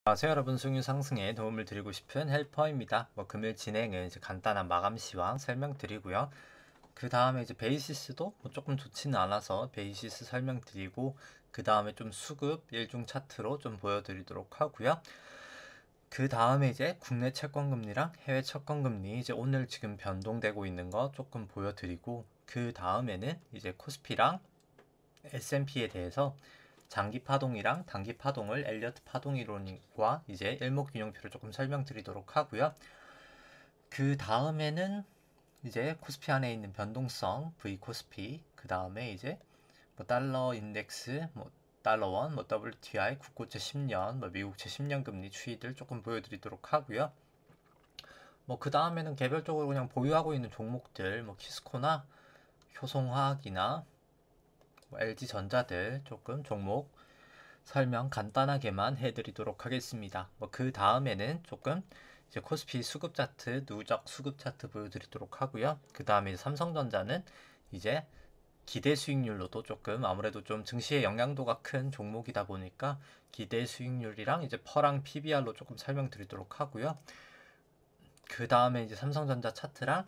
안녕하세요 여러분, 수익률 상승에 도움을 드리고 싶은 헬퍼입니다. 금일 진행은 이제 간단한 마감 시황 설명드리고요. 그 다음에 이제 베이시스도 조금 좋지는 않아서 베이시스 설명드리고, 그 다음에 좀 수급 일중 차트로 좀 보여드리도록 하고요. 그 다음에 이제 국내 채권금리랑 해외 채권금리 이제 오늘 지금 변동되고 있는 거 조금 보여드리고, 그 다음에는 이제 코스피랑 S&P에 대해서 장기 파동이랑 단기 파동을 엘리어트 파동 이론과 이제 일목균형표를 조금 설명드리도록 하고요. 그 다음에는 이제 코스피 안에 있는 변동성 V 코스피, 그 다음에 이제 달러 인덱스, 달러 원, WTI, 국고채 10년, 미국채 10년 금리 추이들 조금 보여드리도록 하고요. 그 다음에는 개별적으로 그냥 보유하고 있는 종목들, 키스코나 효성화학이나 LG전자들 조금 종목 설명 간단하게만 해드리도록 하겠습니다. 그 다음에는 조금 이제 코스피 수급 차트, 누적 수급 차트 보여드리도록 하고요. 그 다음에 삼성전자는 이제 기대 수익률로도 조금 아무래도 좀 증시의 영향도가 큰 종목이다 보니까 기대 수익률이랑 이제 퍼랑 PBR로 조금 설명드리도록 하고요. 그 다음에 이제 삼성전자 차트랑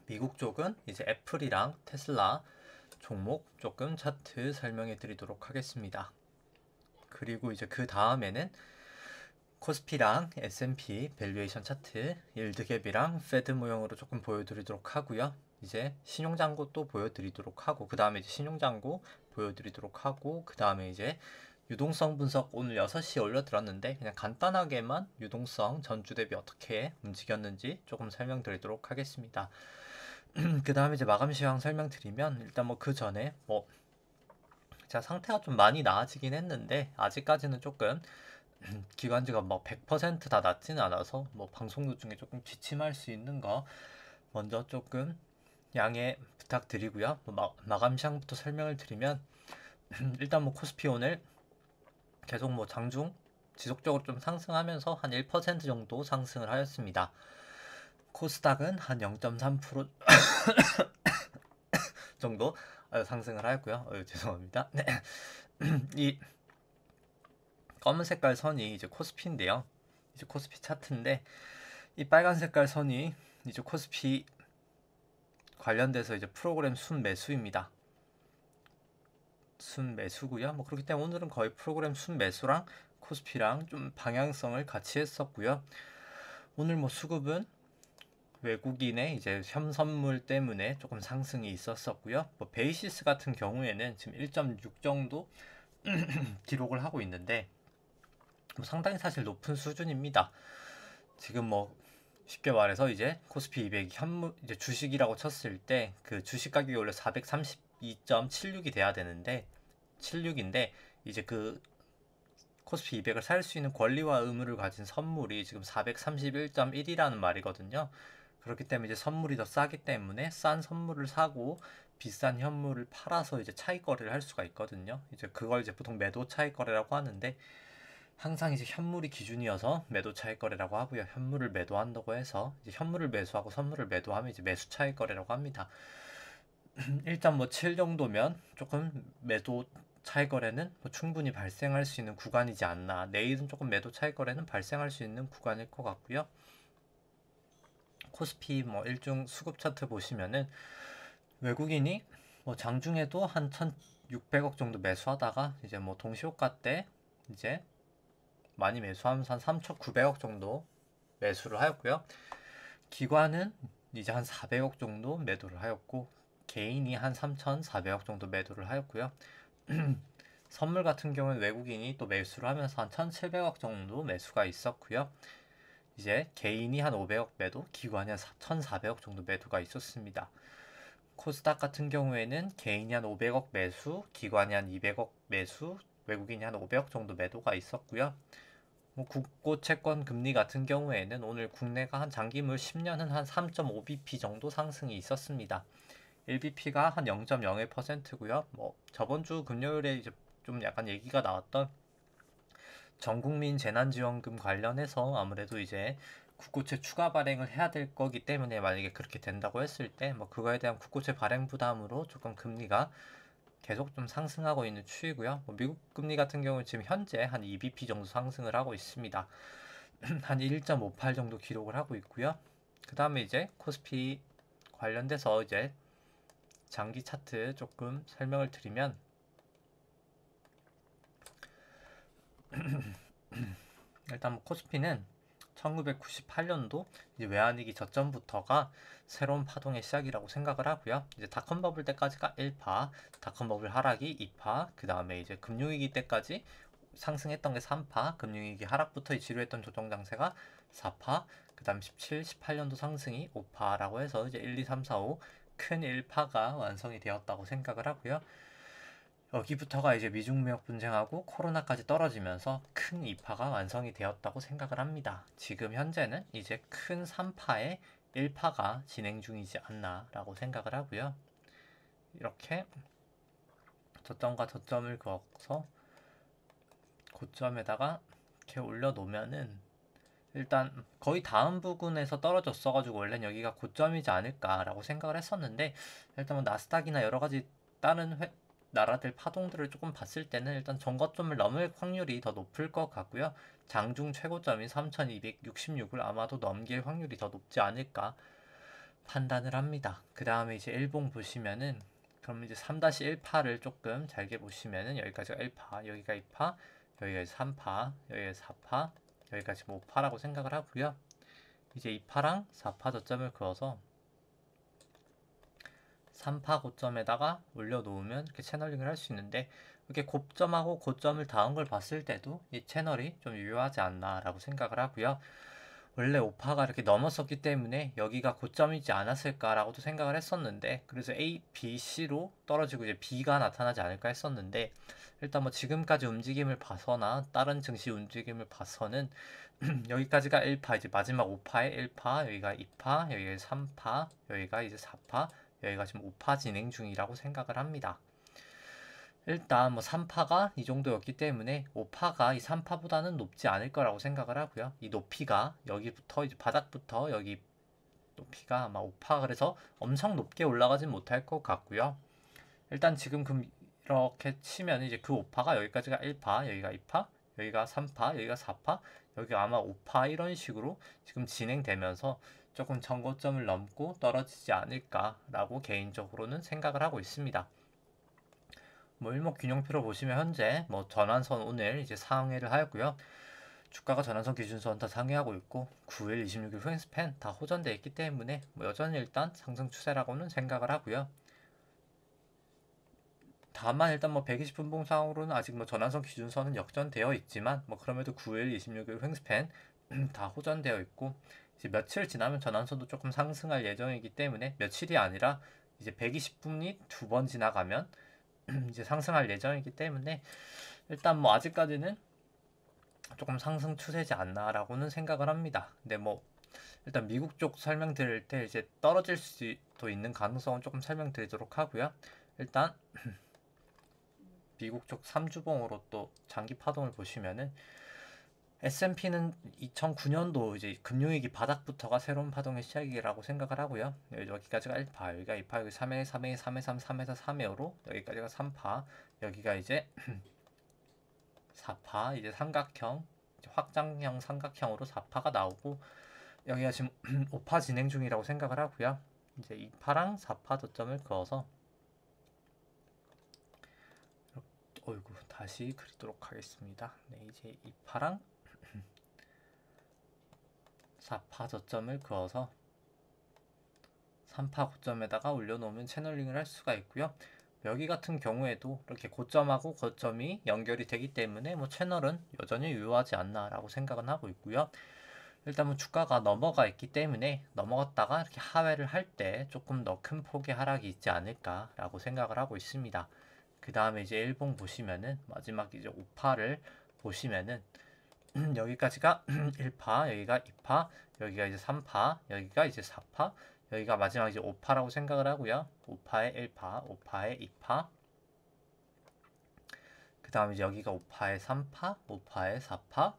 미국 쪽은 이제 애플이랑 테슬라 종목 조금 차트 설명해 드리도록 하겠습니다. 그리고 이제 그 다음에는 코스피랑 S&P 밸류에이션 차트, 일드갭이랑 페드 모형으로 조금 보여드리도록 하고요. 이제 신용잔고 또 보여드리도록 하고, 그 다음에 이제 신용잔고 보여드리도록 하고, 그 다음에 이제 유동성 분석 오늘 6시에 올려드렸는데 그냥 간단하게만 유동성 전주 대비 어떻게 움직였는지 조금 설명드리도록 하겠습니다. 그 다음에 이제 마감 시황 설명드리면, 일단 그 전에 제가 상태가 좀 많이 나아지긴 했는데 아직까지는 조금 기관지가 100%다 낫지는 않아서 방송 도중에 조금 기침할 수 있는 거 먼저 조금 양해 부탁드리고요. 마감 시황부터 설명을 드리면 일단 코스피 오늘 계속 장중 지속적으로 좀 상승하면서 한 1% 정도 상승을 하였습니다. 코스닥은 한 0.3% 정도 상승을 하였고요. 죄송합니다. 네. 이 검은 색깔 선이 이제 코스피인데요. 이제 코스피 차트인데, 이 빨간 색깔 선이 이제 코스피 관련돼서 이제 프로그램 순매수입니다. 순매수고요. 그렇기 때문에 오늘은 거의 프로그램 순매수랑 코스피랑 좀 방향성을 같이 했었고요. 오늘 수급은 외국인의 이제 현선물 때문에 조금 상승이 있었었고요. 베이시스 같은 경우에는 지금 1.6 정도 기록을 하고 있는데 상당히 사실 높은 수준입니다. 지금 쉽게 말해서 이제 코스피 200 현물 이제 주식이라고 쳤을 때 그 주식 가격이 원래 432.76이 돼야 되는데 76인데 이제 그 코스피 200을 살 수 있는 권리와 의무를 가진 선물이 지금 431.1이라는 말이거든요. 그렇기 때문에 이제 선물이 더 싸기 때문에 싼 선물을 사고 비싼 현물을 팔아서 이제 차익 거래를 할 수가 있거든요. 이제 그걸 이제 보통 매도 차익 거래라고 하는데, 항상 이제 현물이 기준이어서 매도 차익 거래라고 하고요. 현물을 매도한다고 해서 이제 현물을 매수하고 선물을 매도하면 이제 매수 차익 거래라고 합니다. 일단 7 정도면 조금 매도 차익 거래는 충분히 발생할 수 있는 구간이지 않나. 내일은 조금 매도 차익 거래는 발생할 수 있는 구간일 것 같고요. 코스피 일중 수급 차트 보시면은 외국인이 장중에도 한 1,600억 정도 매수하다가 이제 동시호가 때 이제 많이 매수하면서 한 3,900억 정도 매수를 하였고요. 기관은 이제 한 400억 정도 매도를 하였고, 개인이 한 3,400억 정도 매도를 하였고요. 선물 같은 경우는 외국인이 또 매수를 하면서 한 1,700억 정도 매수가 있었고요. 이제 개인이 한 500억 매도, 기관이 한 1,400억 정도 매도가 있었습니다. 코스닥 같은 경우에는 개인이 한 500억 매수, 기관이 한 200억 매수, 외국인이 한 500억 정도 매도가 있었고요. 국고 채권 금리 같은 경우에는 오늘 국내가 한 장기물 10년은 한 3.5bp 정도 상승이 있었습니다. 1bp가 한 0.01%고요. 저번 주 금요일에 이제 좀 약간 얘기가 나왔던 전국민 재난지원금 관련해서 아무래도 이제 국고채 추가 발행을 해야 될 거기 때문에 만약에 그렇게 된다고 했을 때 그거에 대한 국고채 발행 부담으로 조금 금리가 계속 좀 상승하고 있는 추이고요. 뭐 미국 금리 같은 경우는 지금 현재 한 2bp 정도 상승을 하고 있습니다. 한 1.58 정도 기록을 하고 있고요. 그 다음에 이제 코스피 관련돼서 이제 장기 차트 조금 설명을 드리면 일단 뭐 코스피는 1998년도 이제 외환위기 저점부터가 새로운 파동의 시작이라고 생각을 하고요. 이제 닷컴 버블 때까지가 1파, 닷컴 버블 하락이 2파, 그 다음에 이제 금융위기 때까지 상승했던 게 3파, 금융위기 하락부터 지루했던 조정 장세가 4파, 그 다음 17, 18년도 상승이 5파라고 해서 이제 1, 2, 3, 4, 5 큰 1파가 완성이 되었다고 생각을 하고요. 여기부터가 이제 미중무역 분쟁하고 코로나까지 떨어지면서 큰 2파가 완성이 되었다고 생각을 합니다. 지금 현재는 이제 큰 3파의 1파가 진행 중이지 않나라고 생각을 하고요. 이렇게 저점과 저점을 그어서 고점에다가 이렇게 올려놓으면은 일단 거의 다음 부근에서 떨어졌어가지고 원래는 여기가 고점이지 않을까라고 생각을 했었는데 일단 뭐 나스닥이나 여러 가지 다른 나라들 파동들을 조금 봤을 때는 일단 전고점을 넘을 확률이 더 높을 것 같고요. 장중 최고점인 3266을 아마도 넘길 확률이 더 높지 않을까 판단을 합니다. 그 다음에 이제 일봉 보시면은 그럼 이제 3-1파를 조금 잘게 보시면은 여기까지가 1파, 여기가 2파, 여기가 3파, 여기가 4파, 여기까지 5파라고 생각을 하고요. 이제 2파랑 4파 저점을 그어서 3파 고점에다가 올려놓으면 이렇게 채널링을 할 수 있는데 이렇게 고점하고 고점을 닿은 걸 봤을 때도 이 채널이 좀 유효하지 않나라고 생각을 하고요. 원래 5파가 이렇게 넘었었기 때문에 여기가 고점이지 않았을까라고도 생각을 했었는데 그래서 A, B, C로 떨어지고 이제 B가 나타나지 않을까 했었는데 일단 뭐 지금까지 움직임을 봐서나 다른 증시 움직임을 봐서는 여기까지가 1파 이제 마지막 5파의 1파 여기가 2파 여기가 3파 여기가 이제 4파 여기가 지금 5파 진행 중이라고 생각을 합니다. 일단 뭐 3파가 이 정도였기 때문에 5파가 이 3파보다는 높지 않을 거라고 생각을 하고요. 이 높이가 여기부터 이제 바닥부터 여기 높이가 아마 5파 그래서 엄청 높게 올라가진 못할 것 같고요. 일단 지금 이렇게 치면 이제 그 5파가 여기까지가 1파, 여기가 2파, 여기가 3파, 여기가 4파, 여기가 아마 5파 이런 식으로 지금 진행되면서 조금 전고점을 넘고 떨어지지 않을까라고 개인적으로는 생각을 하고 있습니다. 뭐 일목균형표로 보시면 현재 뭐 전환선 오늘 이제 상회를 하였고요. 주가가 전환선 기준선 다 상회하고 있고 9일, 26일 후행스팬 다 호전되어 있기 때문에 뭐 여전히 일단 상승 추세라고는 생각을 하고요. 다만 일단 뭐 120분 봉상으로는 아직 뭐 전환선 기준선은 역전되어 있지만 뭐 그럼에도 9일, 26일 횡스팬 다 호전되어 있고 이제 며칠 지나면 전환선도 조금 상승할 예정이기 때문에 며칠이 아니라 이제 120분이 두 번 지나가면 이제 상승할 예정이기 때문에 일단 뭐 아직까지는 조금 상승 추세지 않나라고는 생각을 합니다. 근데 뭐 일단 미국 쪽 설명드릴 때 이제 떨어질 수도 있는 가능성은 조금 설명드리도록 하고요. 일단 미국 쪽 3주봉으로 또 장기 파동을 보시면은 S&P는 2009년도 이제 금융위기 바닥부터가 새로운 파동의 시작이라고 생각을 하고요. 여기까지가 1파, 여기가 2파, 여기 3회, 3회, 3회, 3, 3에서 3회로 여기까지가 3파, 여기가 이제 4파, 이제 삼각형, 이제 확장형 삼각형으로 4파가 나오고 여기가 지금 5파 진행 중이라고 생각을 하고요. 이제 2파랑 4파 저점을 그어서 어이구 다시 그리도록 하겠습니다. 네, 이제 2파랑 4파 저점을 그어서 3파 고점에다가 올려놓으면 채널링을 할 수가 있고요. 여기 같은 경우에도 이렇게 고점하고 고점이 연결이 되기 때문에 뭐 채널은 여전히 유효하지 않나라고 생각은 하고 있고요. 일단 뭐 주가가 넘어가 있기 때문에 넘어갔다가 이렇게 하회를 할 때 조금 더 큰 폭의 하락이 있지 않을까라고 생각을 하고 있습니다. 그 다음에 이제 일봉 보시면은 마지막 이제 5파를 보시면은 여기까지가 1파, 여기가 2파, 여기가 이제 3파, 여기가 이제 4파, 여기가 마지막 이제 5파라고 생각을 하고요. 5파에 1파, 5파에 2파, 그 다음에 이제 여기가 5파에 3파, 5파에 4파,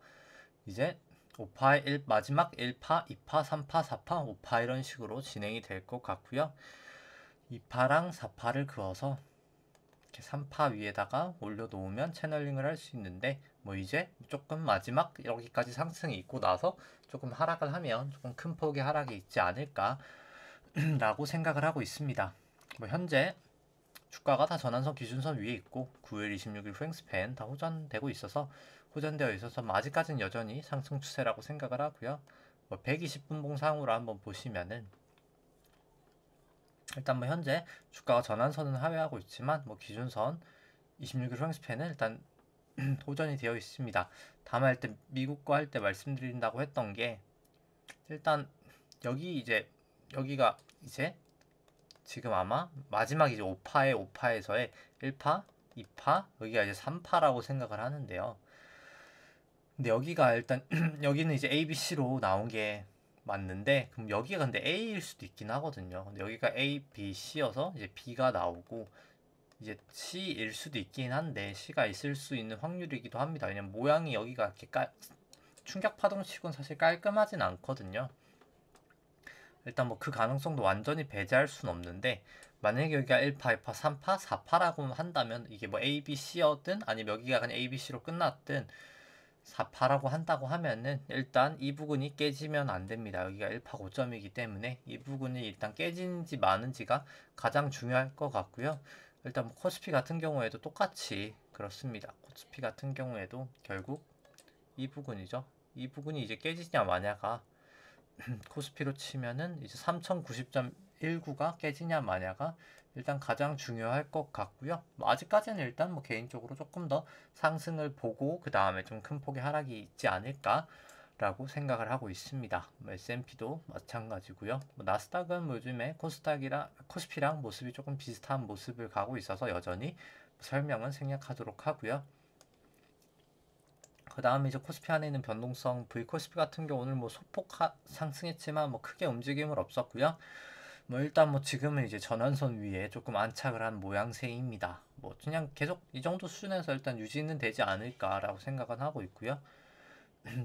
이제 5파에 마지막 1파, 2파, 3파, 4파, 5파 이런 식으로 진행이 될 것 같고요. 2파랑 4파를 그어서 이렇게 3파 위에다가 올려놓으면 채널링을 할 수 있는데 뭐 이제 조금 마지막 여기까지 상승이 있고 나서 조금 하락을 하면 조금 큰 폭의 하락이 있지 않을까라고 생각을 하고 있습니다. 뭐 현재 주가가 다 전환선 기준선 위에 있고 9일, 26일 후행스팬 다 호전되어 있어서 뭐 아직까지는 여전히 상승 추세라고 생각을 하고요. 뭐 120분 봉상으로 한번 보시면은 일단 뭐 현재 주가가 전환선은 하회하고 있지만 뭐 기준선 26일 후행스팬은 일단 호전이 되어 있습니다. 다음에 할 때 미국 거 할 때 말씀드린다고 했던 게 일단 여기가 이제 지금 아마 마지막 이제 5파에서의 1파, 2파, 여기가 이제 3파라고 생각을 하는데요. 근데 여기가 일단 여기는 이제 A, B, C로 나온 게 맞는데 그럼 여기가 근데 A일 수도 있긴 하거든요. 근데 여기가 A, B, C여서 이제 B가 나오고 이제 C일 수도 있긴 한데 C가 있을 수 있는 확률이기도 합니다. 왜냐면 모양이 여기가 이렇게 충격 파동치고는 사실 깔끔하진 않거든요. 일단 뭐 그 가능성도 완전히 배제할 수는 없는데 만약에 여기가 1파, 2파, 3파, 4파라고 한다면 이게 뭐 A, B, C였든 아니면 여기가 그냥 A, B, C로 끝났든 4파라고 한다고 하면은 일단 이 부분이 깨지면 안 됩니다. 여기가 1파 고점이기 때문에 이 부분이 일단 깨진지 마는지가 가장 중요할 것 같고요. 일단 뭐 코스피 같은 경우에도 똑같이 그렇습니다. 코스피 같은 경우에도 결국 이 부분이죠. 이 부분이 이제 깨지냐 마냐가 코스피로 치면은 이제 3090.19가 깨지냐 마냐가 일단 가장 중요할 것 같고요. 뭐 아직까지는 일단 뭐 개인적으로 조금 더 상승을 보고 그 다음에 좀 큰 폭의 하락이 있지 않을까라고 생각을 하고 있습니다. 뭐 S&P도 마찬가지고요. 뭐 나스닥은 뭐 요즘에 코스피랑 모습이 조금 비슷한 모습을 가고 있어서 여전히 설명은 생략하도록 하고요. 그 다음에 이제 코스피 안에 있는 변동성 V코스피 같은 경우 오늘 뭐 소폭 상승했지만 뭐 크게 움직임은 없었고요. 뭐 일단 뭐 지금은 이제 전환선 위에 조금 안착을 한 모양새입니다. 뭐 그냥 계속 이 정도 수준에서 일단 유지는 되지 않을까라고 생각은 하고 있고요.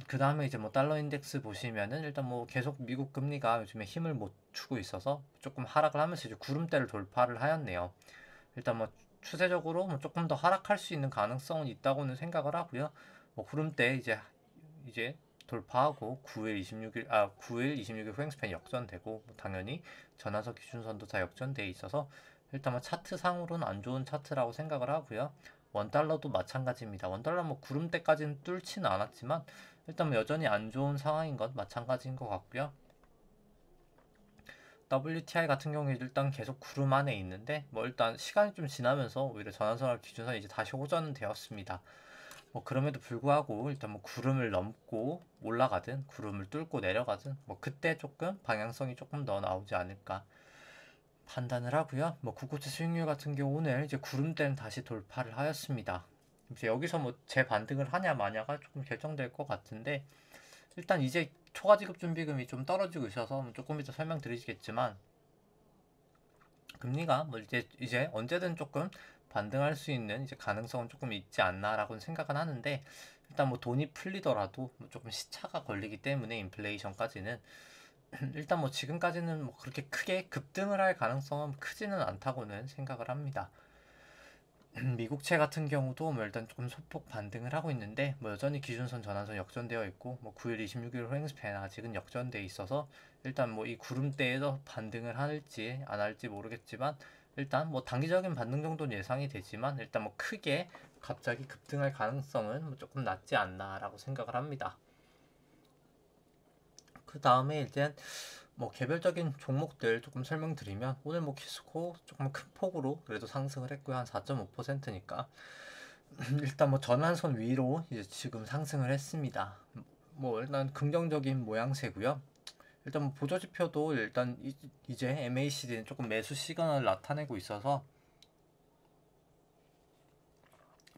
그 다음에 이제 뭐 달러 인덱스 보시면은 일단 뭐 계속 미국 금리가 요즘에 힘을 못 주고 있어서 조금 하락을 하면서 이제 구름대를 돌파를 하였네요. 일단 뭐 추세적으로 뭐 조금 더 하락할 수 있는 가능성은 있다고는 생각을 하고요. 뭐 구름대 이제 돌파하고 9일 26일 후행스팬 역전되고 뭐 당연히 전환선 기준선도 다 역전돼 있어서 일단 뭐 차트 상으로는 안 좋은 차트라고 생각을 하고요. 원달러도 마찬가지입니다. 원달러 뭐 구름대까지는 뚫지는 않았지만 일단 뭐 여전히 안 좋은 상황인 건 마찬가지인 것 같고요. WTI 같은 경우에 일단 계속 구름 안에 있는데 뭐 일단 시간이 좀 지나면서 오히려 전환선을 기준선이 이제 다시 호전은 되었습니다. 뭐 그럼에도 불구하고 일단 뭐 구름을 넘고 올라가든 구름을 뚫고 내려가든 뭐 그때 조금 방향성이 조금 더 나오지 않을까 판단을 하고요. 뭐 국고채 수익률 같은 경우 오늘 이제 구름대는 다시 돌파를 하였습니다. 이제 여기서 뭐 재반등을 하냐 마냐가 조금 결정될 것 같은데 일단 이제 초과지급 준비금이 좀 떨어지고 있어서 조금 이따 설명드리겠지만 금리가 뭐 이제 언제든 조금 반등할 수 있는 이제 가능성은 조금 있지 않나라고 생각은 하는데 일단 뭐 돈이 풀리더라도 뭐 조금 시차가 걸리기 때문에 인플레이션까지는 일단 뭐 지금까지는 뭐 그렇게 크게 급등을 할 가능성은 크지는 않다고는 생각을 합니다. 미국채 같은 경우도 뭐 일단 조금 소폭 반등을 하고 있는데 뭐 여전히 기준선 전환선 역전되어 있고 뭐 9일 26일 후행스팬 아직은 역전돼 있어서 일단 뭐 이 구름대에서 반등을 할지 안 할지 모르겠지만 일단 뭐 단기적인 반등 정도는 예상이 되지만 일단 뭐 크게 갑자기 급등할 가능성은 뭐 조금 낮지 않나라고 생각을 합니다. 그 다음에 이제 뭐 개별적인 종목들 조금 설명드리면 오늘 뭐 키스코 조금 큰 폭으로 그래도 상승을 했고요. 한 4.5%니까 일단 뭐 전환선 위로 이제 지금 상승을 했습니다. 뭐 일단 긍정적인 모양새고요. 일단 뭐 보조지표도 일단 이제 MACD는 조금 매수 시그널을 나타내고 있어서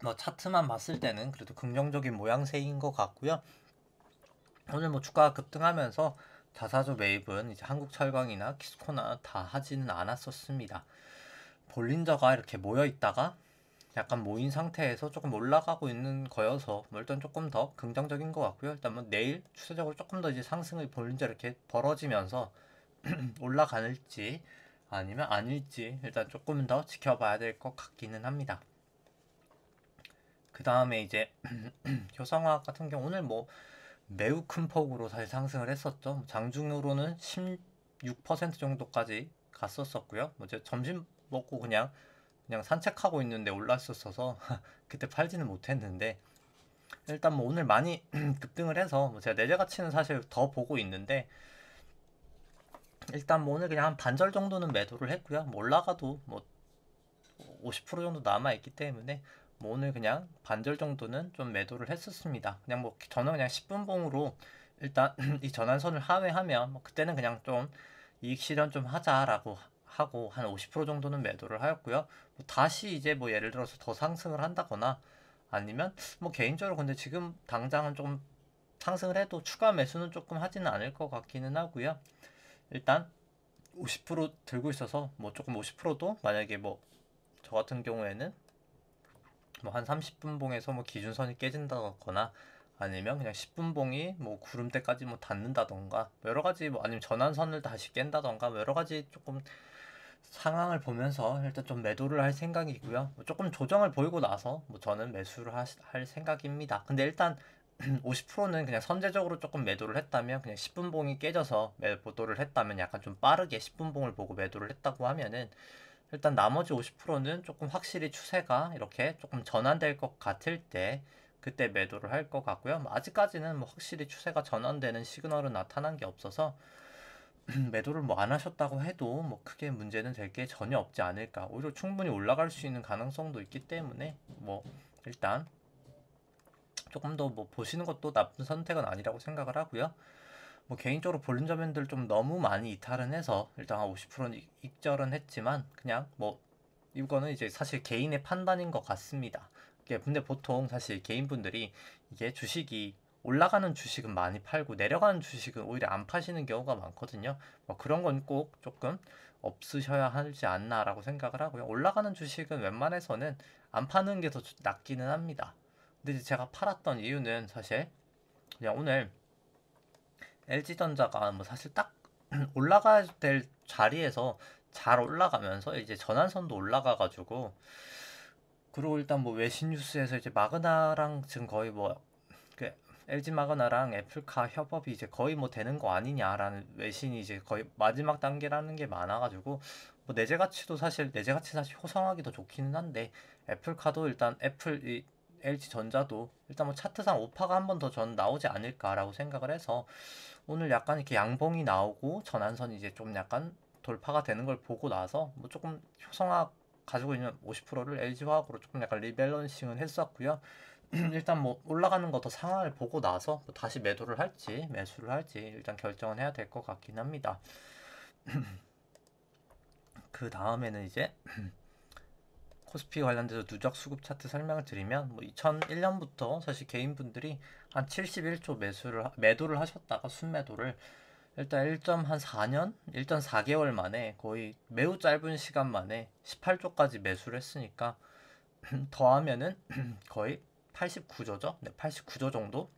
뭐 차트만 봤을 때는 그래도 긍정적인 모양새인 것 같고요. 오늘 뭐 주가가 급등하면서 자사주 매입은 이제 한국철강이나 키스코나 다 하지는 않았었습니다. 볼린저가 이렇게 모여 있다가 약간 모인 상태에서 조금 올라가고 있는 거여서 뭐 일단 조금 더 긍정적인 것 같고요. 일단 뭐 내일 추세적으로 조금 더 이제 상승을 볼린저 이렇게 벌어지면서 올라갈지 아니면 아닐지 일단 조금 더 지켜봐야 될 것 같기는 합니다. 그 다음에 이제 효성화학 같은 경우 오늘 뭐 매우 큰 폭으로 사실 상승을 했었죠. 장중으로는 16% 정도까지 갔었었고요. 뭐 이제 점심 먹고 그냥 산책하고 있는데 올랐었어서 그때 팔지는 못했는데 일단 뭐 오늘 많이 급등을 해서 뭐 제가 내재 가치는 사실 더 보고 있는데 일단 뭐 오늘 그냥 한 반절 정도는 매도를 했고요. 뭐 올라가도 뭐 50% 정도 남아 있기 때문에 뭐 오늘 그냥 반절 정도는 좀 매도를 했었습니다. 그냥 뭐 저는 그냥 10분 봉으로 일단 이 전환선을 하회하면 뭐 그때는 그냥 좀 이익 실현 좀 하자라고 하고 한 50% 정도는 매도를 하였고요. 뭐 다시 이제 뭐 예를 들어서 더 상승을 한다거나 아니면 뭐 개인적으로 근데 지금 당장은 좀 상승을 해도 추가 매수는 조금 하지는 않을 것 같기는 하고요. 일단 50% 들고 있어서 뭐 조금 50%도 만약에 뭐 저 같은 경우에는 뭐 한 30분 봉에서 뭐 기준선이 깨진다거나 아니면 그냥 10분 봉이 뭐 구름대까지 뭐 닿는다던가 뭐 여러 가지 뭐 아니면 전환선을 다시 깬다던가 뭐 여러 가지 조금 상황을 보면서 일단 좀 매도를 할 생각이고요. 뭐 조금 조정을 보이고 나서 뭐 저는 매수를 할 생각입니다. 근데 일단 50%는 그냥 선제적으로 조금 매도를 했다면 그냥 10분 봉이 깨져서 매도를 했다면 약간 좀 빠르게 10분 봉을 보고 매도를 했다고 하면은 일단 나머지 50%는 조금 확실히 추세가 이렇게 조금 전환될 것 같을 때 그때 매도를 할 것 같고요. 뭐 아직까지는 뭐 확실히 추세가 전환되는 시그널은 나타난 게 없어서 매도를 뭐 안 하셨다고 해도 뭐 크게 문제는 될 게 전혀 없지 않을까. 오히려 충분히 올라갈 수 있는 가능성도 있기 때문에 뭐 일단 조금 더 뭐 보시는 것도 나쁜 선택은 아니라고 생각을 하고요. 뭐 개인적으로 볼린저밴드를 좀 너무 많이 이탈은 해서 일단 한 50%는 익절은 했지만 그냥 뭐 이거는 이제 사실 개인의 판단인 것 같습니다. 근데 보통 사실 개인분들이 이게 주식이 올라가는 주식은 많이 팔고 내려가는 주식은 오히려 안 파시는 경우가 많거든요. 뭐 그런 건 꼭 조금 없으셔야 하지 않나라고 생각을 하고요. 올라가는 주식은 웬만해서는 안 파는 게 더 낫기는 합니다. 근데 이제 제가 팔았던 이유는 사실 그냥 오늘 LG전자가 뭐 사실 딱 올라가야 될 자리에서 잘 올라가면서 이제 전환선도 올라가가지고 그리고 일단 뭐 외신 뉴스에서 이제 마그나랑 지금 거의 뭐그 LG 마그나랑 애플카 협업이 이제 거의 뭐 되는 거 아니냐라는 외신이 이제 거의 마지막 단계라는 게 많아가지고 뭐 내재 가치도 사실 내재 가치 사실 호성하기 더 좋기는 한데 애플카도 일단 LG 전자도 일단 뭐 차트상 오파가 한 번 더 전 나오지 않을까라고 생각을 해서 오늘 약간 이렇게 양봉이 나오고 전환선이 이제 좀 약간 돌파가 되는 걸 보고 나서 뭐 조금 효성화학 가지고 있는 50%를 LG화학으로 조금 약간 리밸런싱은 했었고요. 일단 뭐 올라가는 거 더 상황을 보고 나서 뭐 다시 매도를 할지 매수를 할지 일단 결정은 해야 될 것 같긴 합니다. 그 다음에는 이제 코스피 관련돼서 누적 수급 차트 설명을 드리면 뭐 2001년부터 사실 개인분들이 한 71조 매도를 하셨다가 순매도를 일단 1.4년, 1.4개월 만에 거의 매우 짧은 시간 만에 18조까지 매수를 했으니까 더하면은 거의 89조죠. 네, 89조 정도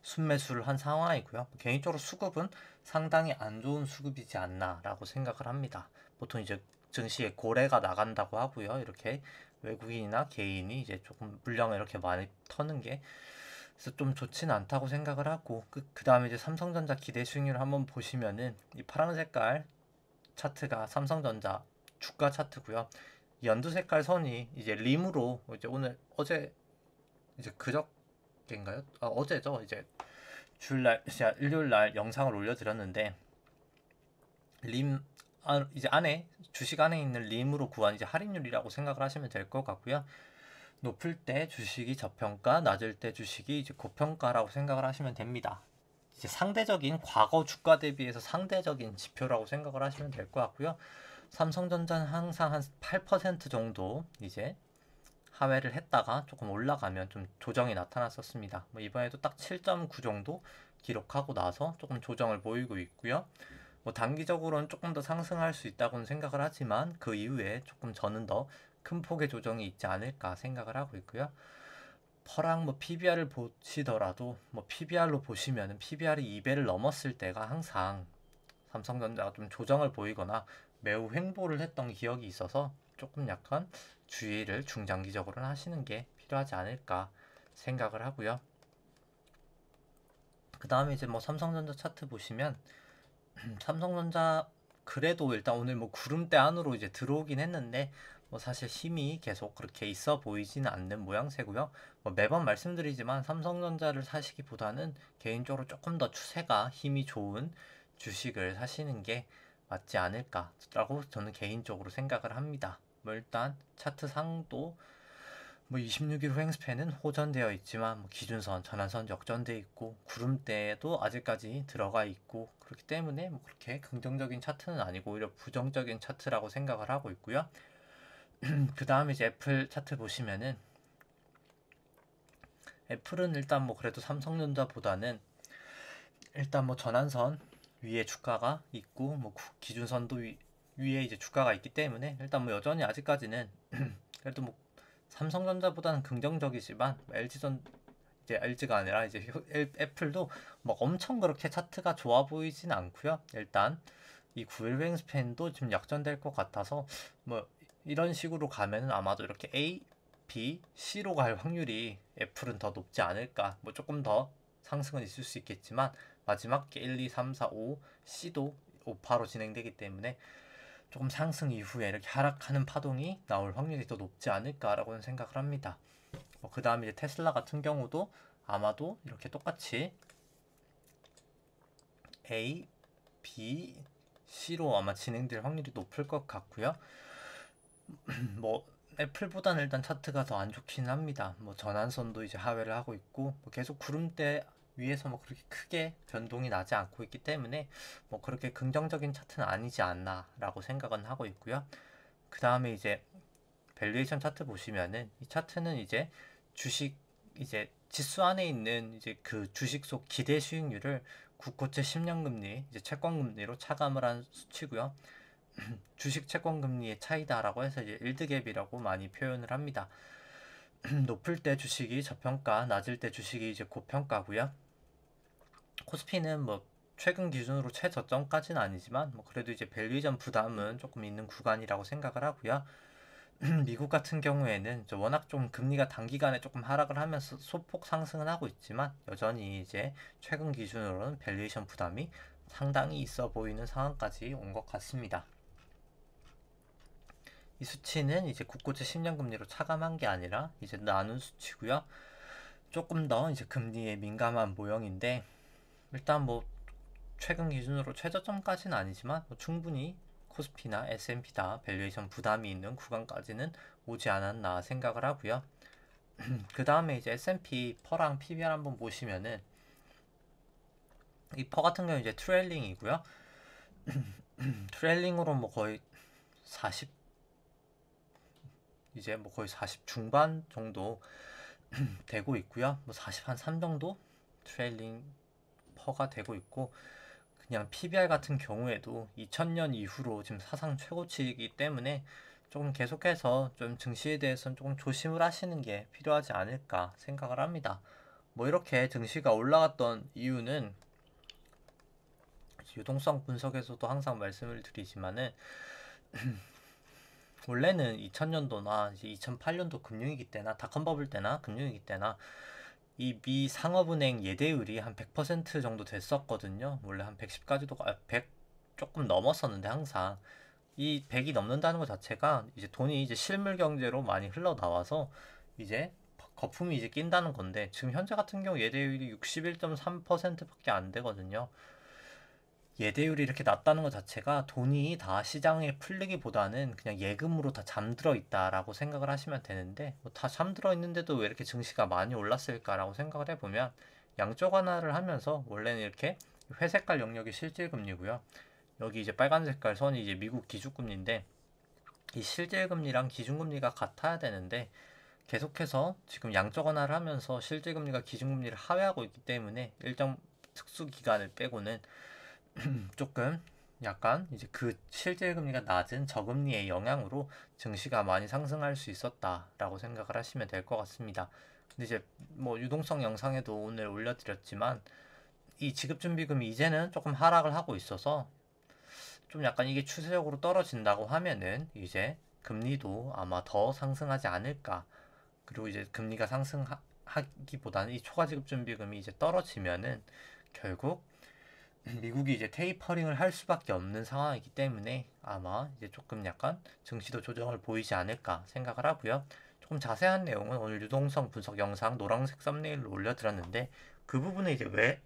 순매수를 한 상황이고요. 개인적으로 수급은 상당히 안 좋은 수급이지 않나라고 생각을 합니다. 보통 이제 증시에 고래가 나간다고 하고요. 이렇게 외국인이나 개인이 이제 조금 물량을 이렇게 많이 터는 게 그래서 좀 좋지는 않다고 생각을 하고 그 다음에 이제 삼성전자 기대 수익률을 한번 보시면은 이 파란 색깔 차트가 삼성전자 주가 차트고요. 연두 색깔 선이 이제 림으로 이제 오늘 어제 이제 그저께인가요? 어제죠. 이제 주일날 제가 일요일날 영상을 올려드렸는데 림 이제 안에 주식 안에 있는 림으로 구한 이제 할인율이라고 생각을 하시면 될 것 같고요. 높을 때 주식이 저평가, 낮을 때 주식이 이제 고평가라고 생각을 하시면 됩니다. 이제 상대적인 과거 주가 대비해서 상대적인 지표라고 생각을 하시면 될 것 같고요. 삼성전자는 항상 한 8% 정도 이제 하회를 했다가 조금 올라가면 좀 조정이 나타났었습니다. 뭐 이번에도 딱 7.9 정도 기록하고 나서 조금 조정을 보이고 있고요. 뭐 단기적으로는 조금 더 상승할 수 있다고는 생각을 하지만 그 이후에 조금 저는 더 큰 폭의 조정이 있지 않을까 생각을 하고 있고요. 퍼랑 뭐 PBR을 보시더라도 뭐 PBR로 보시면은 PBR이 2배를 넘었을 때가 항상 삼성전자가 좀 조정을 보이거나 매우 횡보를 했던 기억이 있어서 조금 약간 주의를 중장기적으로는 하시는 게 필요하지 않을까 생각을 하고요. 그 다음에 이제 뭐 삼성전자 차트 보시면 삼성전자 그래도 일단 오늘 뭐 구름대 안으로 이제 들어오긴 했는데 뭐 사실 힘이 계속 그렇게 있어 보이지는 않는 모양새고요. 뭐 매번 말씀드리지만 삼성전자를 사시기보다는 개인적으로 조금 더 추세가 힘이 좋은 주식을 사시는 게 맞지 않을까라고 저는 개인적으로 생각을 합니다. 뭐 일단 차트상도 뭐 26일 후 행스팬은 호전되어 있지만 뭐 기준선, 전환선 역전돼 있고 구름대도 아직까지 들어가 있고 그렇기 때문에 뭐 그렇게 긍정적인 차트는 아니고 오히려 부정적인 차트라고 생각을 하고 있고요. 그 다음에 이제 애플 차트 보시면은 애플은 일단 뭐 그래도 삼성전자보다는 일단 뭐 전환선 위에 주가가 있고 뭐 기준선도 위에 이제 주가가 있기 때문에 일단 뭐 여전히 아직까지는 그래도 뭐 삼성전자보다는 긍정적이지만 LG전 이제 LG가 아니라 이제 애플도 막 엄청 그렇게 차트가 좋아 보이진 않고요. 일단 이 9일 횡스팬도 좀 역전될 것 같아서 뭐 이런 식으로 가면은 아마도 이렇게 A, B, C로 갈 확률이 애플은 더 높지 않을까. 뭐 조금 더 상승은 있을 수 있겠지만 마지막 1, 2, 3, 4, 5, C도 5파로 진행되기 때문에 조금 상승 이후에 이렇게 하락하는 파동이 나올 확률이 더 높지 않을까라고는 생각을 합니다. 그 다음에 이제 테슬라 같은 경우도 아마도 이렇게 똑같이 A, B, C로 아마 진행될 확률이 높을 것 같고요. 뭐 애플보다는 일단 차트가 더 안 좋긴 합니다. 뭐 전환선도 이제 하회를 하고 있고 뭐 계속 구름대 위에서 뭐 그렇게 크게 변동이 나지 않고 있기 때문에 뭐 그렇게 긍정적인 차트는 아니지 않나라고 생각은 하고 있고요. 그 다음에 이제 밸류에이션 차트 보시면은 이 차트는 이제 주식 이제 지수 안에 있는 이제 그 주식 속 기대 수익률을 국고채 10년 금리 이제 채권 금리로 차감을 한 수치고요. 주식 채권 금리의 차이다라고 해서 이제 일드갭이라고 많이 표현을 합니다. 높을 때 주식이 저평가, 낮을 때 주식이 이제 고평가고요. 코스피는 뭐 최근 기준으로 최저점까지는 아니지만 뭐 그래도 이제 밸류에이션 부담은 조금 있는 구간이라고 생각을 하고요. 미국 같은 경우에는 워낙 좀 금리가 단기간에 조금 하락을 하면서 소폭 상승은 하고 있지만 여전히 이제 최근 기준으로는 밸류에이션 부담이 상당히 있어 보이는 상황까지 온 것 같습니다. 이 수치는 이제 국고채 10년 금리로 차감한 게 아니라 이제 나눈 수치고요. 조금 더 이제 금리에 민감한 모형인데 일단 뭐 최근 기준으로 최저점까지는 아니지만 뭐 충분히 코스피나 S&P 다 밸류에이션 부담이 있는 구간까지는 오지 않았나 생각을 하고요. 그 다음에 이제 S&P 퍼랑 PBR 한번 보시면은 이 퍼 같은 경우 이제 트레일링이고요. 트레일링으로 뭐 거의 40 이제 뭐 거의 40 중반 정도 되고 있고요. 뭐 40 한 3 정도 트레일링 퍼가 되고 있고 그냥 PBR 같은 경우에도 2000년 이후로 지금 사상 최고치이기 때문에 조금 계속해서 좀 증시에 대해서는 조금 조심을 하시는 게 필요하지 않을까 생각을 합니다. 뭐 이렇게 증시가 올라갔던 이유는 유동성 분석에서도 항상 말씀을 드리지만은 원래는 2000년도나 이제 2008년도 금융위기 때나 닷컴버블 때나 금융위기 때나 이 미 상업은행 예대율이 한 100% 정도 됐었거든요. 원래 한 110까지도 100 조금 넘었었는데 항상 이 100이 넘는다는 것 자체가 이제 돈이 이제 실물 경제로 많이 흘러나와서 이제 거품이 이제 낀다는 건데 지금 현재 같은 경우 예대율이 61.3%밖에 안 되거든요. 예대율이 이렇게 낮다는 것 자체가 돈이 다 시장에 풀리기보다는 그냥 예금으로 다 잠들어 있다라고 생각을 하시면 되는데 뭐다 잠들어 있는데도 왜 이렇게 증시가 많이 올랐을까라고 생각을 해보면 양적 완화를 하면서 원래는 이렇게 회색깔 영역이 실질금리고요. 여기 이제 빨간 색깔 선이 이제 미국 기준금리인데 이 실질금리랑 기준금리가 같아야 되는데 계속해서 지금 양적 완화를 하면서 실질금리가 기준금리를 하회하고 있기 때문에 일정 특수 기간을 빼고는 조금 약간 이제 그 실질금리가 낮은 저금리의 영향으로 증시가 많이 상승할 수 있었다라고 생각을 하시면 될 것 같습니다. 근데 이제 뭐 유동성 영상에도 오늘 올려드렸지만 이 지급준비금이 이제는 조금 하락을 하고 있어서 좀 약간 이게 추세적으로 떨어진다고 하면은 이제 금리도 아마 더 상승하지 않을까. 그리고 이제 금리가 상승하기보다는 이 초과지급준비금이 이제 떨어지면은 결국 미국이 이제 테이퍼링을 할 수밖에 없는 상황이기 때문에 아마 이제 조금 약간 증시도 조정을 보이지 않을까 생각을 하고요. 조금 자세한 내용은 오늘 유동성 분석 영상 노란색 썸네일로 올려드렸는데 그 부분에 이제 왜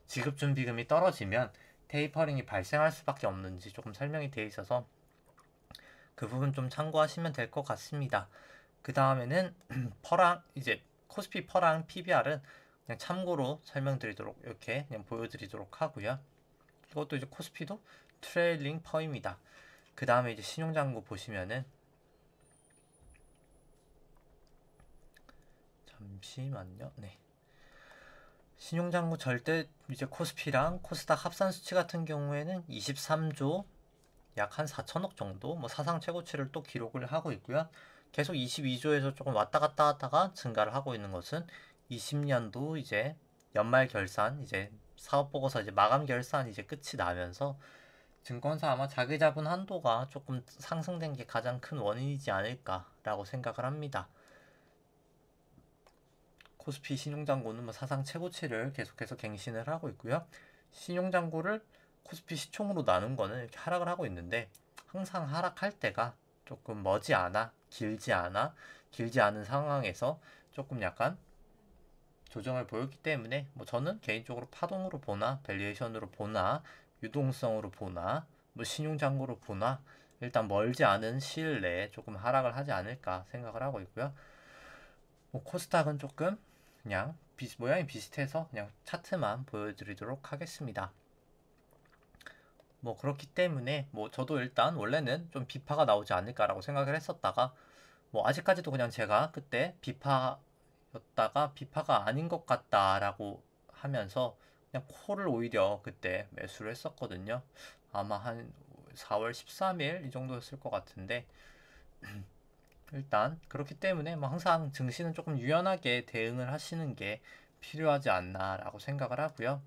지급준비금이 떨어지면 테이퍼링이 발생할 수밖에 없는지 조금 설명이 되어 있어서 그 부분 좀 참고하시면 될 것 같습니다. 그 다음에는 퍼랑 이제 코스피 퍼랑 PBR은 그냥 참고로 설명드리도록 이렇게 그냥 보여드리도록 하고요. 이것도 이제 코스피도 트레일링 퍼입니다. 그 다음에 이제 신용장고 보시면은 잠시만요. 네. 신용장고 절대 이제 코스피랑 코스닥 합산 수치 같은 경우에는 23조 약 한 4천억 정도 뭐 사상 최고치를 또 기록을 하고 있고요. 계속 22조에서 조금 왔다 갔다 하다가 증가를 하고 있는 것은 20년도 이제 연말 결산 이제 사업 보고서 이제 마감 결산 이제 끝이 나면서 증권사 아마 자기자본 한도가 조금 상승된 게 가장 큰 원인이지 않을까라고 생각을 합니다. 코스피 신용장고는 뭐 사상 최고치를 계속해서 갱신을 하고 있고요. 신용장고를 코스피 시총으로 나눈 거는 이렇게 하락을 하고 있는데 항상 하락할 때가 조금 머지않아 길지 않은 상황에서 조금 약간 조정을 보였기 때문에 뭐 저는 개인적으로 파동으로 보나 밸류에이션으로 보나 유동성으로 보나 뭐 신용장고로 보나 일단 멀지 않은 시일 내에 조금 하락을 하지 않을까 생각을 하고 있고요. 뭐 코스닥은 조금 그냥 모양이 비슷해서 그냥 차트만 보여드리도록 하겠습니다. 뭐 그렇기 때문에 뭐 저도 일단 원래는 좀 비파가 나오지 않을까라고 생각을 했었다가 뭐 아직까지도 그냥 제가 그때 비파였다가 비파가 아닌 것 같다라고 하면서 그냥 콜을 오히려 그때 매수를 했었거든요. 아마 한 4월 13일 이 정도였을 것 같은데 일단 그렇기 때문에 뭐 항상 증시는 조금 유연하게 대응을 하시는 게 필요하지 않나라고 생각을 하고요.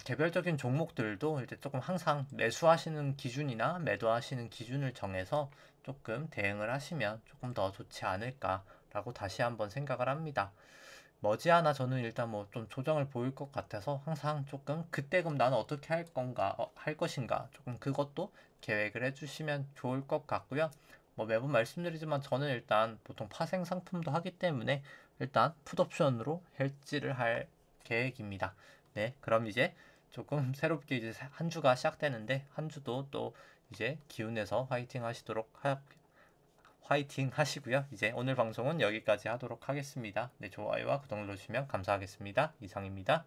개별적인 종목들도 이제 조금 항상 매수하시는 기준이나 매도하시는 기준을 정해서 조금 대응을 하시면 조금 더 좋지 않을까라고 다시 한번 생각을 합니다. 머지않아 저는 일단 뭐 좀 조정을 보일 것 같아서 항상 조금 그때금 나는 어떻게 할 건가 할 것인가 조금 그것도 계획을 해주시면 좋을 것 같고요. 뭐 매번 말씀드리지만 저는 일단 보통 파생 상품도 하기 때문에 일단 풋옵션으로 헬지를 할 계획입니다. 네, 그럼 이제 조금 새롭게 이제 한 주가 시작되는데 한 주도 또 이제 기운내서 화이팅 하시고요. 이제 오늘 방송은 여기까지 하도록 하겠습니다. 네, 좋아요와 구독 눌러주시면 감사하겠습니다. 이상입니다.